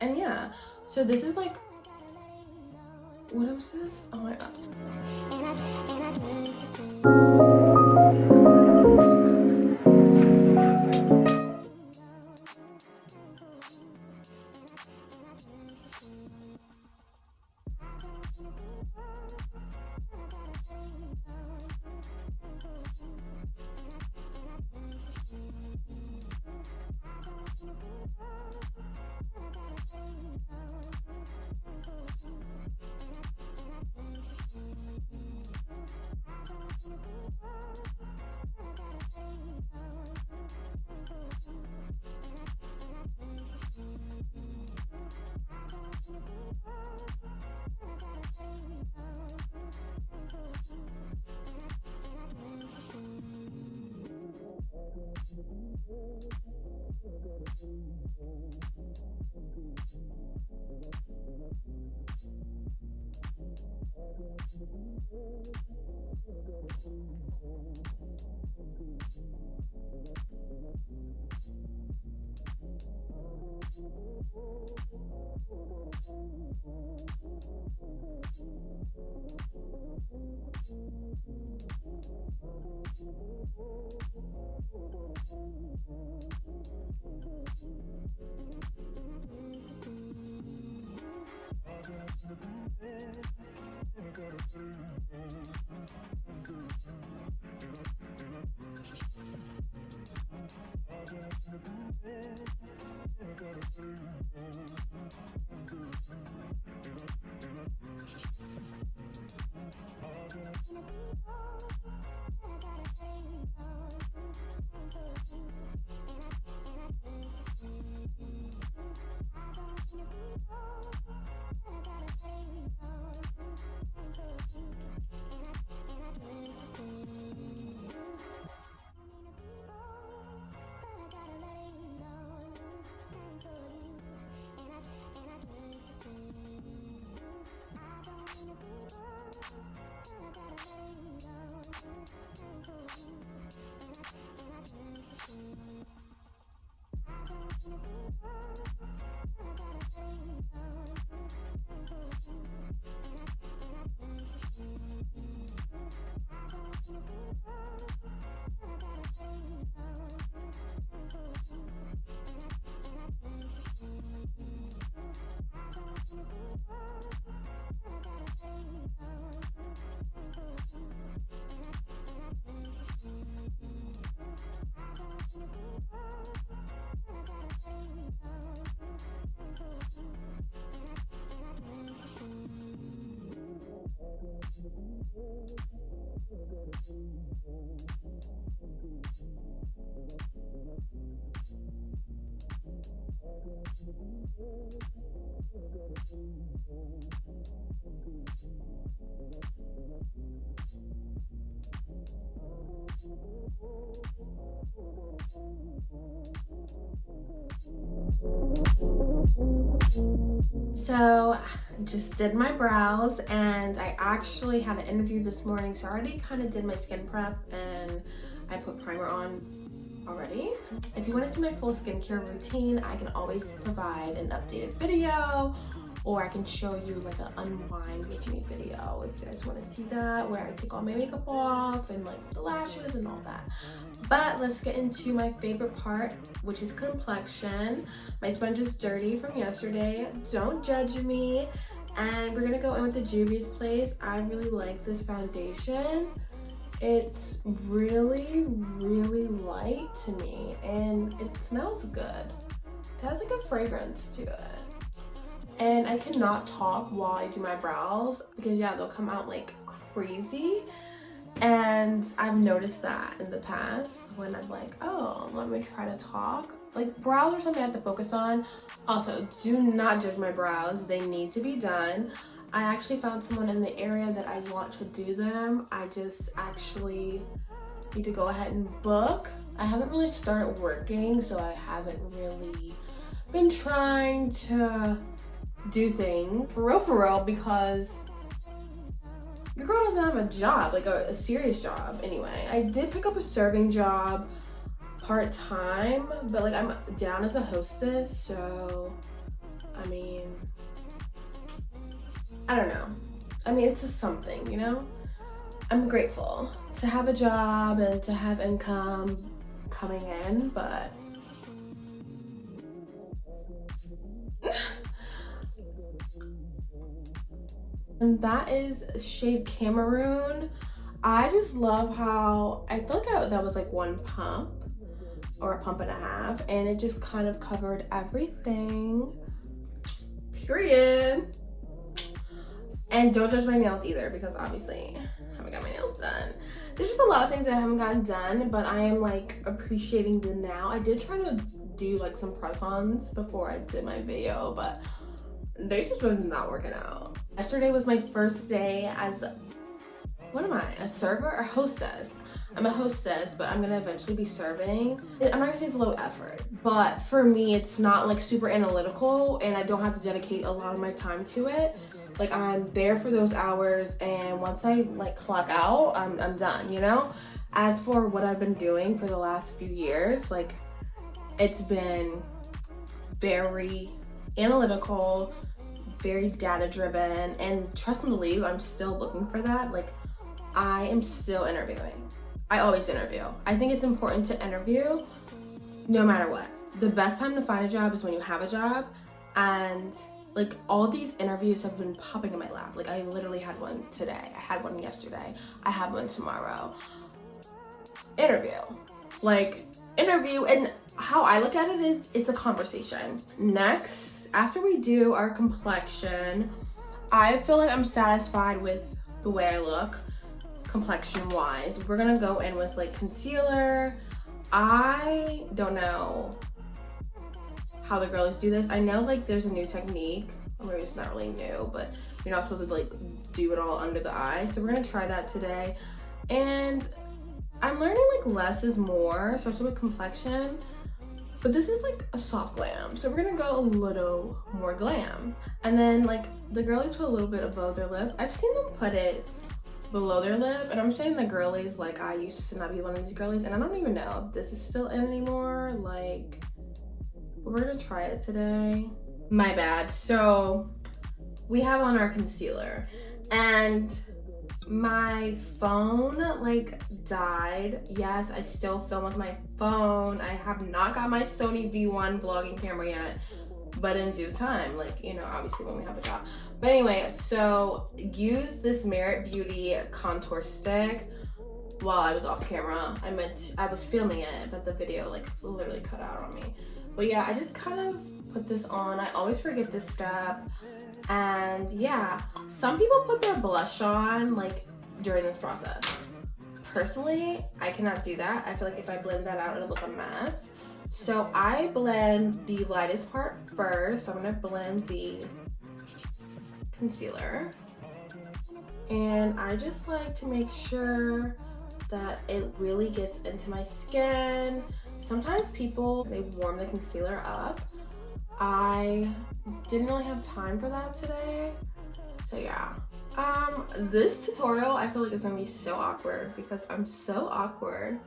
And yeah, so this is like, what is this? Oh my god. So just did my brows, and I actually had an interview this morning, so I already kind of did my skin prep and I put primer on already. If you want to see my full skincare routine, I can always provide an updated video, or I can show you like an unwind with me video if you guys want to see that, where I take all my makeup off and like the lashes and all that. But let's get into my favorite part, which is complexion. My sponge is dirty from yesterday, don't judge me. And we're gonna go in with the Juvia's Place. I really like this foundation. It's really, really light to me, and it smells good. It has like a fragrance to it. And I cannot talk while I do my brows because yeah, they'll come out like crazy. And I've noticed that in the past when I'm like, oh, let me try to talk. Like, brows are something I have to focus on. Also, do not judge my brows. They need to be done. I actually found someone in the area that I want to do them. I just actually need to go ahead and book. I haven't really started working, so I haven't really been trying to do things for real, because your girl doesn't have a job, like a serious job. Anyway, I did pick up a serving job part-time, but like I'm down as a hostess, so I mean, I don't know. I mean, it's just something, you know? I'm grateful to have a job and to have income coming in, but and that is shade Cameroon. I just love how, I feel like that was like one pump or a pump and a half, and it just kind of covered everything, period. And don't judge my nails either, because obviously I haven't got my nails done. There's just a lot of things that I haven't gotten done, but I am like appreciating the now. I did try to do like some press-ons before I did my video, but they just was not working out. Yesterday was my first day as, what am I, a server or hostess? I'm a hostess, but I'm gonna eventually be serving. I'm not gonna say it's low effort, but for me, it's not like super analytical, and I don't have to dedicate a lot of my time to it. Like, I'm there for those hours, and once I like clock out, I'm done, you know? As for what I've been doing for the last few years, like, it's been very analytical, very data driven, and trust and believe, I'm still looking for that. Like, I am still interviewing. I always interview. I think it's important to interview no matter what. The best time to find a job is when you have a job, and like all these interviews have been popping in my lap. Like, I literally had one today. I had one yesterday. I have one tomorrow. Interview. Like, interview, and how I look at it is it's a conversation. Next, after we do our complexion, I feel like I'm satisfied with the way I look complexion wise. We're gonna go in with like concealer. I don't know how the girlies do this. I know like there's a new technique, or maybe it's not really new, but you're not supposed to like do it all under the eye. So we're gonna try that today. And I'm learning like less is more, especially with complexion. But this is like a soft glam. So we're gonna go a little more glam. And then like the girlies put a little bit above their lip. I've seen them put it below their lip, and I'm saying the girlies, like I used to not be one of these girlies, and I don't even know if this is still in anymore. Like, but we're gonna try it today. My bad. So we have on our concealer, and my phone like died. Yes, I still film with my phone. I have not got my Sony V1 vlogging camera yet, but in due time, like, you know, obviously when we have a job. But anyway, so use this Merit Beauty contour stick while I was off camera. I was filming it, but the video like literally cut out on me. But yeah, I just kind of put this on. I always forget this step. And yeah, some people put their blush on like during this process. Personally, I cannot do that. I feel like if I blend that out, it'll look a mess. So I blend the lightest part first. So I'm gonna blend the concealer. And I just like to make sure that it really gets into my skin. Sometimes people, they warm the concealer up. I didn't really have time for that today. So yeah. This tutorial, I feel like it's gonna be so awkward because I'm so awkward.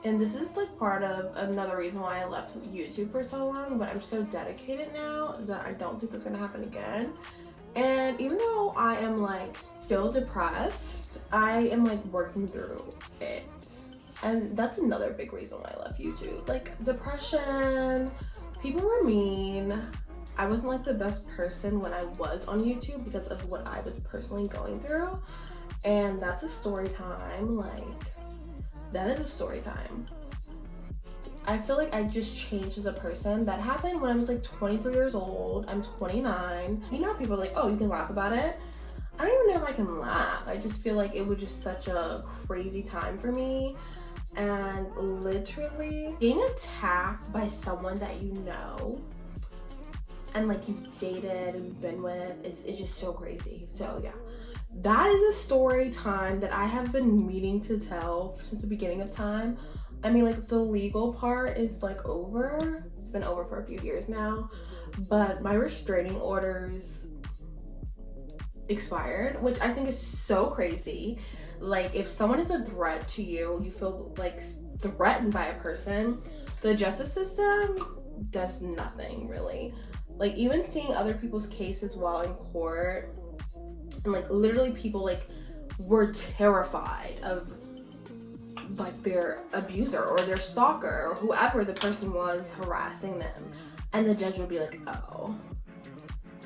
And this is like part of another reason why I left YouTube for so long, but I'm so dedicated now that I don't think that's gonna happen again. And even though I am like still depressed, I am like working through it. And that's another big reason why I left YouTube. Like depression, people were mean. I wasn't like the best person when I was on YouTube because of what I was personally going through. And that's a story time, like, that is a story time. I feel like I just changed as a person. That happened when I was like 23 years old. I'm 29. You know, people are like, oh, you can laugh about it. I don't even know if I can laugh. I just feel like it was just such a crazy time for me. And literally being attacked by someone that you know and like you've dated and been with is just so crazy. So yeah, that is a story time that I have been meaning to tell since the beginning of time. I mean, like the legal part is like over. It's been over for a few years now, but my restraining orders expired, which I think is so crazy. Like if someone is a threat to you, you feel like threatened by a person, the justice system does nothing really. Like even seeing other people's cases while in court, and like literally people like were terrified of like their abuser or their stalker or whoever the person was harassing them, and the judge would be like, oh,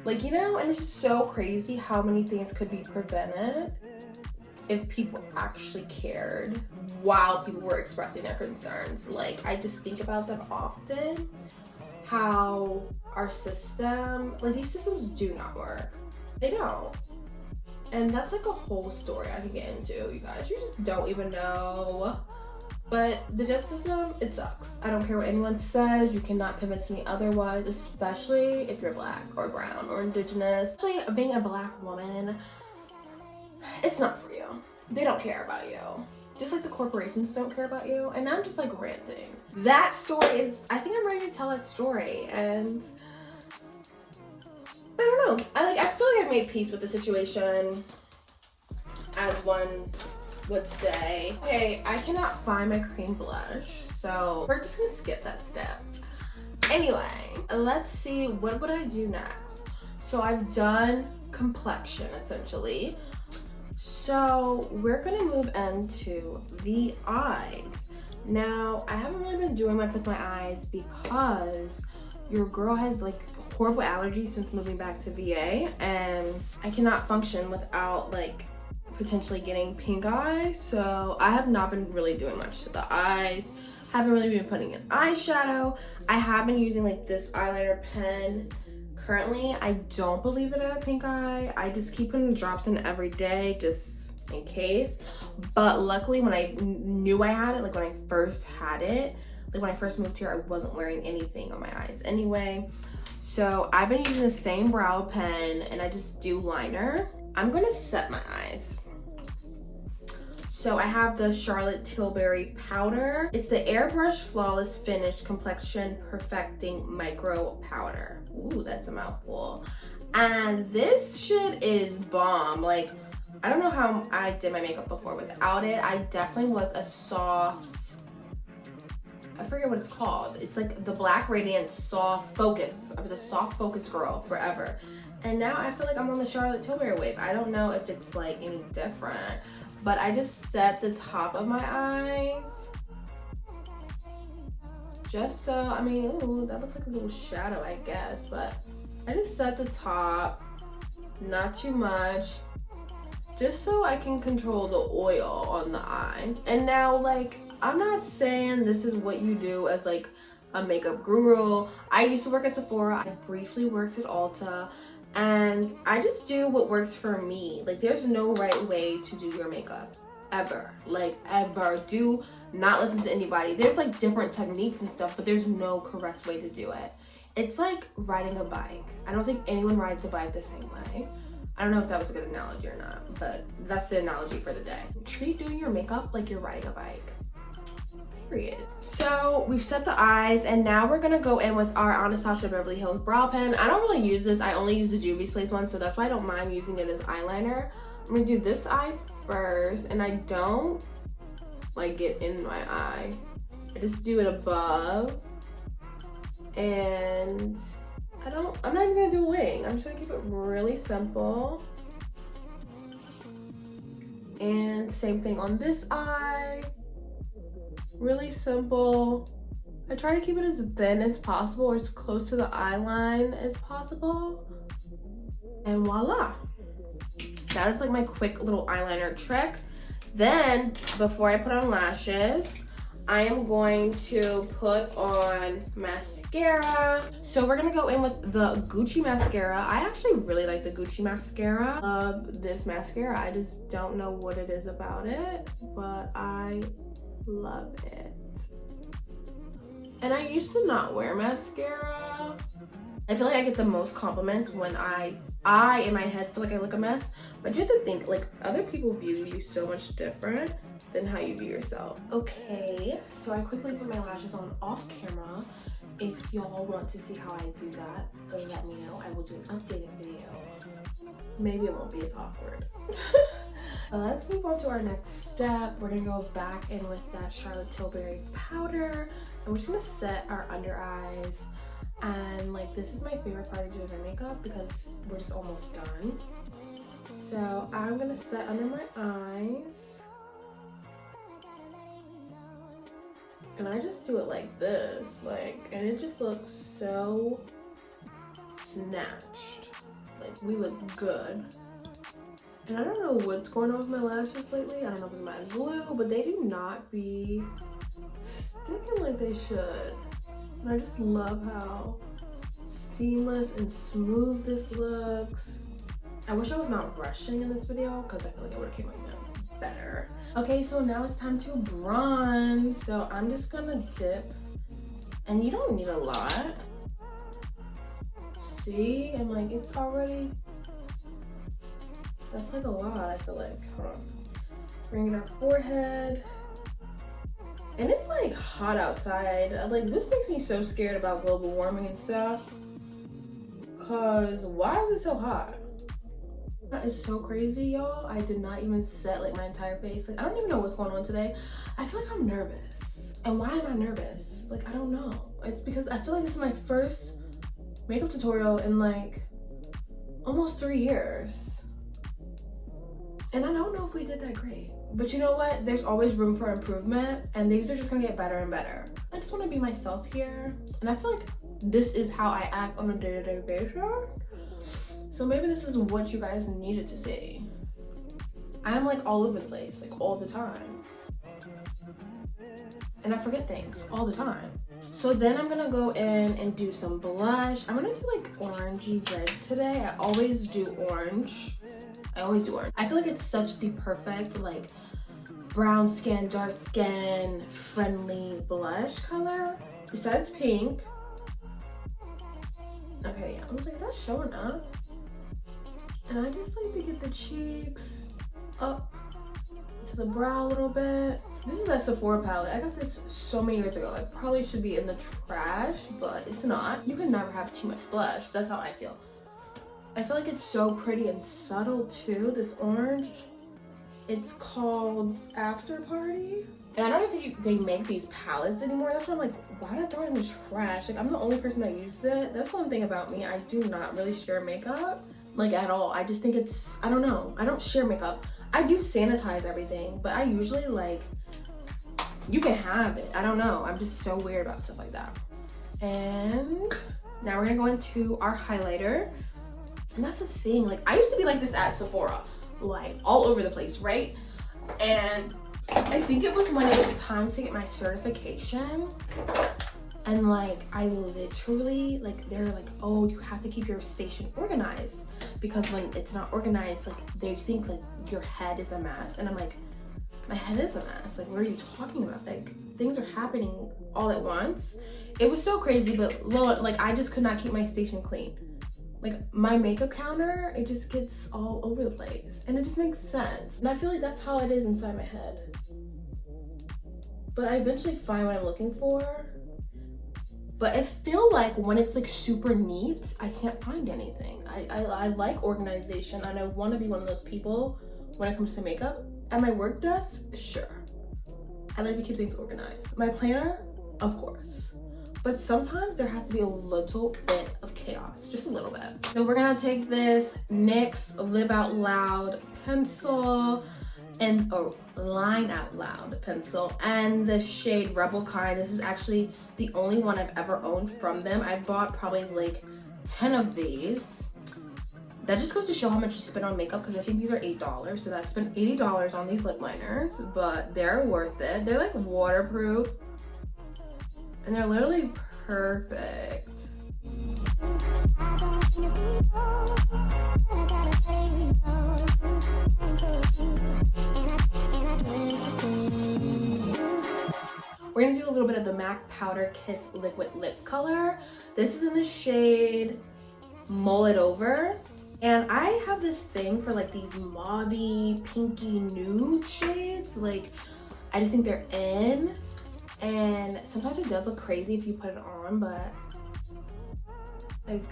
like, you know. And it's just so crazy how many things could be prevented if people actually cared while people were expressing their concerns. Like, I just think about that often, how our system, like these systems do not work. They don't. And that's like a whole story I can get into, you guys. You just don't even know. But the justice system, it sucks. I don't care what anyone says. You cannot convince me otherwise, especially if you're black or brown or indigenous. Especially being a black woman, it's not for you. They don't care about you. Just like the corporations don't care about you. And I'm just like ranting. That story is, I think I'm ready to tell that story. And I don't know. I feel like I've made peace with the situation, as one would say. Okay, I cannot find my cream blush, so we're just gonna skip that step. Anyway, let's see, what would I do next? So I've done complexion essentially. So we're gonna move into the eyes. Now, I haven't really been doing much with my eyes because your girl has like horrible allergies since moving back to VA, and I cannot function without like potentially getting pink eye. So I have not been really doing much to the eyes. Haven't really been putting in eyeshadow. I have been using like this eyeliner pen. Currently, I don't believe that I have pink eye. I just keep putting drops in every day just in case. But luckily, when I knew I had it, like when I first had it, like when I first moved here, I wasn't wearing anything on my eyes anyway. So I've been using the same brow pen and I just do liner. I'm gonna set my eyes. So I have the Charlotte Tilbury powder. It's the Airbrush Flawless Finish Complexion Perfecting Micro Powder. Ooh, that's a mouthful. And this shit is bomb. Like, I don't know how I did my makeup before without it. I definitely was a soft, I forget what it's called. It's like the Black Radiant Soft Focus. I was a soft focus girl forever. And now I feel like I'm on the Charlotte Tilbury wave. I don't know if it's like any different, but I just set the top of my eyes. Just so, I mean, ooh, that looks like a little shadow, I guess, but I just set the top, not too much, just so I can control the oil on the eye. And now, like, I'm not saying this is what you do as like a makeup guru. I used to work at Sephora. I briefly worked at Ulta. And I just do what works for me. Like, there's no right way to do your makeup, ever. Like, ever. Do not listen to anybody. There's like different techniques and stuff, but there's no correct way to do it. It's like riding a bike. I don't think anyone rides a bike the same way. I don't know if that was a good analogy or not, but that's the analogy for the day. Treat doing your makeup like you're riding a bike. Period. So we've set the eyes, and now we're gonna go in with our Anastasia Beverly Hills brow pen. I don't really use this. I only use the Juvia's Place one, so that's why I don't mind using it as eyeliner. I'm gonna do this eye first, and I don't like get in my eye. I just do it above, and I'm not even gonna do a wing. I'm just gonna keep it really simple. And same thing on this eye. Really simple. I try to keep it as thin as possible or as close to the eye line as possible. And voila. That is like my quick little eyeliner trick. Then, before I put on lashes, I am going to put on mascara. So we're gonna go in with the Gucci mascara. I actually really like the Gucci mascara. Love this mascara. I just don't know what it is about it, but I love it. And I used to not wear mascara. I feel like I get the most compliments when I in my head feel like I look a mess, but you have to think, like, other people view you so much different than how you view yourself. Okay, so I quickly put my lashes on off camera. If y'all want to see how I do that, let me know. I will do an updated video. Maybe it won't be as awkward. Let's move on to our next step. We're gonna go back in with that Charlotte Tilbury powder, and we're just gonna set our under eyes. And like, this is my favorite part of doing my makeup because we're just almost done. So I'm gonna set under my eyes. And I just do it like this, and it just looks so snatched. Like, we look good. And I don't know what's going on with my lashes lately. I don't know if it's my glue, but they do not be sticking like they should. And I just love how seamless and smooth this looks. I wish I was not rushing in this video because I feel like it would have came out better. Okay, so now it's time to bronze. So I'm just gonna dip, and you don't need a lot. See, I'm like, it's already, that's like a lot, I feel like. Hold on. Bring it our forehead. And it's like hot outside. Like, this makes me so scared about global warming and stuff. Cause why is it so hot? That is so crazy, y'all. I did not even set like my entire face. Like, I don't even know what's going on today. I feel like I'm nervous. And why am I nervous? Like, I don't know. It's because I feel like this is my first makeup tutorial in like almost 3 years. And I don't know if we did that great. But you know what? There's always room for improvement, and these are just gonna get better and better. I just wanna be myself here. And I feel like this is how I act on a day-to-day basis. So maybe this is what you guys needed to see. I'm like all over the place, like all the time. And I forget things all the time. So then I'm gonna go in and do some blush. I'm gonna do like orangey red today. I always do orange. I always do orange. I feel like it's such the perfect like brown skin, dark skin, friendly blush color. Besides pink. Okay, yeah, I was like, is that showing up? And I just like to get the cheeks up to the brow a little bit. This is a Sephora palette. I got this so many years ago. It probably should be in the trash, but it's not. You can never have too much blush. That's how I feel. I feel like it's so pretty and subtle too, this orange. It's called After Party. And I don't even think they make these palettes anymore. That's why I'm like, why did I throw it in the trash? Like, I'm the only person that uses it. That's one thing about me. I do not really share makeup, like at all. I just think it's, I don't know. I don't share makeup. I do sanitize everything, but I usually like, you can have it. I don't know. I'm just so weird about stuff like that. And now we're gonna go into our highlighter. And that's the thing. Like, I used to be like this at Sephora, like all over the place, right? And I think it was when it was time to get my certification. And like, I literally, like, they're like, oh, you have to keep your station organized. Because when it's not organized, like, they think like your head is a mess. And I'm like, my head is a mess. Like, what are you talking about? Like, things are happening all at once. It was so crazy, but like, I just could not keep my station clean. Like, my makeup counter, it just gets all over the place. And it just makes sense. And I feel like that's how it is inside my head. But I eventually find what I'm looking for. But I feel like when it's like super neat, I can't find anything. I like organization, and I want to be one of those people when it comes to makeup. At my work desk, sure. I like to keep things organized. My planner, of course. But sometimes there has to be a little bit of chaos, just a little bit. So we're gonna take this NYX Live Out Loud pencil and Line Out Loud pencil and the shade Rebel Kind. This is actually the only one I've ever owned from them. I bought probably like 10 of these. That just goes to show how much you spend on makeup, because I think these are $8. So I spent $80 on these lip liners, but they're worth it. They're like waterproof and they're literally perfect. We're gonna do a little bit of the MAC Powder Kiss Liquid Lip Color. This is in the shade Mull It Over. And I have this thing for like these mauvey, pinky nude shades. Like, I just think they're in. And sometimes it does look crazy if you put it on, but like,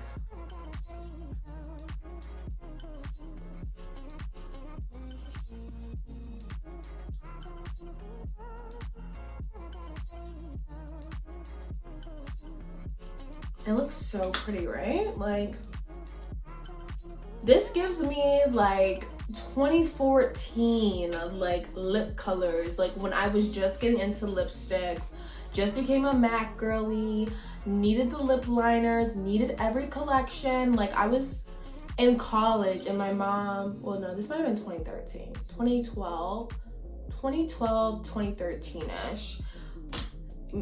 it looks so pretty, right? Like, this gives me like 2014 like lip colors, like when I was just getting into lipsticks, just became a MAC girly, needed the lip liners, needed every collection. Like I was in college and my mom, well no, this might have been 2013, 2012, 2013-ish.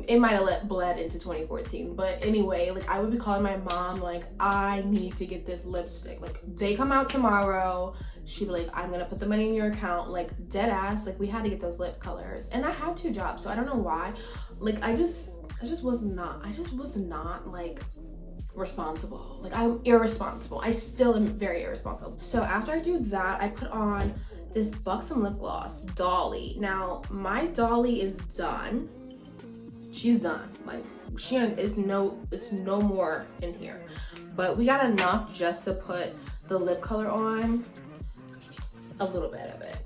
It might have bled into 2014, but anyway, like I would be calling my mom like, I need to get this lipstick, like they come out tomorrow. She'd be like, I'm gonna put the money in your account, like dead ass. Like we had to get those lip colors, and I had 2 jobs, so I don't know why. Like I just was not like responsible. Like I'm irresponsible. I still am very irresponsible. So after I do that, I put on this Buxom lip gloss, Dolly. Now my Dolly is done. She's done. Like it's no more in here, but we got enough just to put the lip color on, a little bit of it.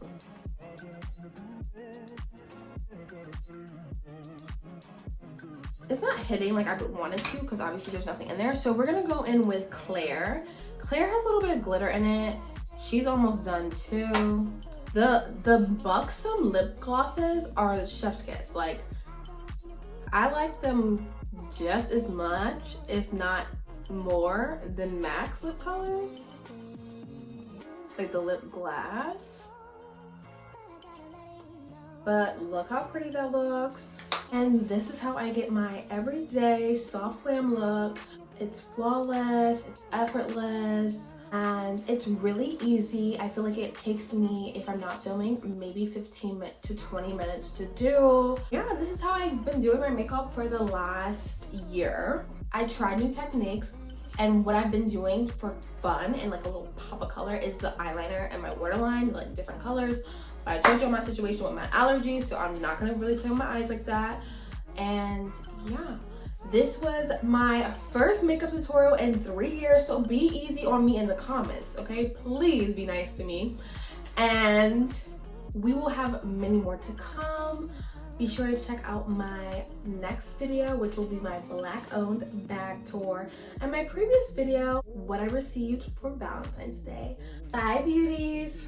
It's not hitting like I wanted to because obviously there's nothing in there. So we're gonna go in with Claire. Claire has a little bit of glitter in it. She's almost done too. The Buxom lip glosses are the chef's kiss. Like I like them just as much, if not more, than MAC's lip colors. Like the lip glass. But look how pretty that looks. And this is how I get my everyday soft glam look. It's flawless, it's effortless, and it's really easy. I feel like it takes me, if I'm not filming, maybe 15 to 20 minutes to do. Yeah, this is how I've been doing my makeup for the last year. I tried new techniques, and what I've been doing for fun and like a little pop of color is the eyeliner and my waterline, like different colors. But I told you my situation with my allergies, so I'm not gonna really play with my eyes like that. And yeah, this was my first makeup tutorial in 3 years, so be easy on me in the comments, okay? Please be nice to me. And we will have many more to come. Be sure to check out my next video, which will be my Black-owned bag tour, and my previous video, what I received for Valentine's Day. Bye, beauties.